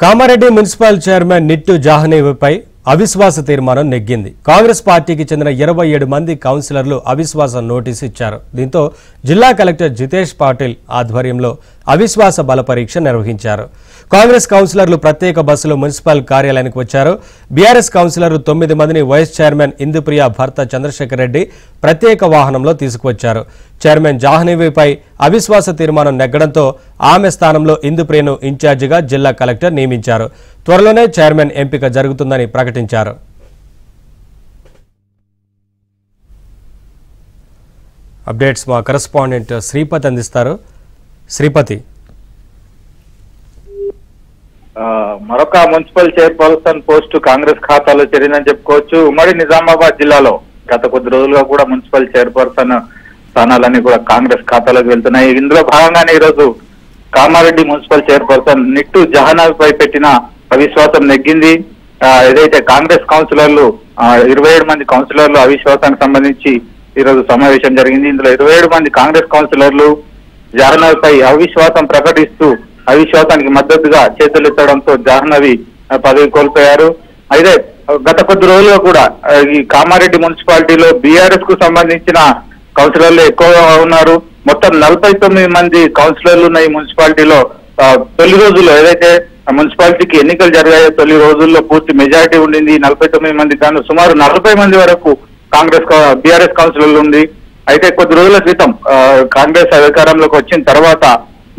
Kamareddy municipal chairman నిట్టు జాహ్నవిపై అవిశ్వాస తీర్మానం నెగ్గింది. కాంగ్రెస్ పార్టీకి చెందిన 27 మంది కౌన్సిలర్లు అవిశ్వాస నోటీసు ఇచ్చారు. దీంతో జిల్లా కలెక్టర్ జితేష్ పాటిల్ ఆధ్వర్యంలో అవిశ్వాస బల పరీక్ష నిర్వహించారు. కాంగ్రెస్ కౌన్సిలర్లు ప్రత్యేక బస్సులో మున్సిపల్ కార్యాలయానికి వచ్చారు. బీఆర్ఎస్ కౌన్సిలర్లు 9 మందిని వైస్ చైర్మన్ ఇందుప్రియ భర్త చంద్రశేఖర్ రెడ్డి ప్రత్యేక వాహనంలో తీసుకువచ్చారు. చైర్మన్ జాహ్నవిపై అవిశ్వాస తీర్మానం నెగ్గడంతో ఆమె స్థానంలో ఇందుప్రియను ఇన్ఛార్జిగా జిల్లా కలెక్టర్ నియమించారు. త్వరలోనే చైర్మన్ ఎంపిక జరుగుతుందని ప్రకటించారు. అప్డేట్స్ మా కరెస్పాండెంట్ శ్రీపతి అందిస్తారు. శ్రీపతి, మరొక మున్సిపల్ చైర్పర్సన్ పోస్టు కాంగ్రెస్ ఖాతాలో చేరిందని చెప్పుకోవచ్చు. ఉమ్మడి నిజామాబాద్ జిల్లాలో గత కొద్ది రోజులుగా కూడా మున్సిపల్ చైర్పర్సన్ స్థానాలన్నీ కూడా కాంగ్రెస్ ఖాతాలోకి వెళ్తున్నాయి. ఇందులో భాగంగానే ఈరోజు కామారెడ్డి మున్సిపల్ చైర్పర్సన్ నిట్టు జాహ్నవిపై పెట్టిన అవిశ్వాసం నెగ్గింది. ఏదైతే కాంగ్రెస్ కౌన్సిలర్లు 27 మంది కౌన్సిలర్లు అవిశ్వాసానికి సంబంధించి ఈరోజు సమావేశం జరిగింది. ఇందులో 27 మంది కాంగ్రెస్ కౌన్సిలర్లు జాహ్నవిపై అవిశ్వాసం ప్రకటిస్తూ అవిశ్వాసానికి మద్దతుగా చేతులెత్తడంతో జాహ్నవి పదవి కోల్పోయారు. అయితే గత కొద్ది రోజులుగా కూడా ఈ కామారెడ్డి మున్సిపాలిటీలో బీఆర్ఎస్ కు సంబంధించిన కౌన్సిలర్లు ఎక్కువగా ఉన్నారు. మొత్తం 49 మంది కౌన్సిలర్లు ఉన్న ఈ మున్సిపాలిటీలో తొలి రోజుల్లో ఏదైతే మున్సిపాలిటీకి ఎన్నికలు జరిగాయో తొలి రోజుల్లో పూర్తి మెజారిటీ ఉండింది. 49 మంది గాను సుమారు 40 మంది వరకు బీఆర్ఎస్ కౌన్సిలర్లు ఉంది. అయితే కొద్ది రోజుల క్రితం కాంగ్రెస్ అధికారంలోకి వచ్చిన తర్వాత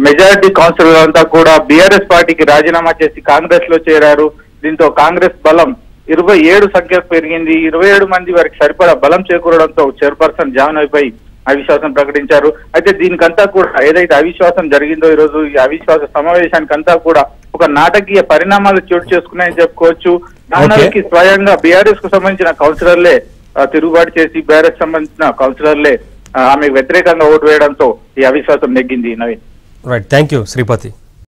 మెజారిటీ కౌన్సిలర్ అంతా కూడా బీఆర్ఎస్ పార్టీకి రాజీనామా చేసి కాంగ్రెస్ లో చేరారు. దీంతో కాంగ్రెస్ బలం 27 సంఖ్యకు పెరిగింది. 27 మంది వారికి సరిపడా బలం చేకూరడంతో చైర్పర్సన్ జాహ్నవిపై అవిశ్వాసం ప్రకటించారు. అయితే దీనికంతా కూడా ఏదైతే అవిశ్వాసం జరిగిందో ఈ రోజు ఈ అవిశ్వాస సమావేశానికంతా కూడా ఒక నాటకీయ పరిణామాలు చోటు చేసుకున్నాయని చెప్పుకోవచ్చు. జాహ్నవికి స్వయంగా బీఆర్ఎస్ కు సంబంధించిన కౌన్సిలర్లే తిరుగుబాటు చేసి బీఆర్ఎస్ సంబంధించిన కౌన్సిలర్లే ఆమెకు వ్యతిరేకంగా ఓటు వేయడంతో ఈ అవిశ్వాసం నెగ్గింది. Naveen, right, thank you Sripati.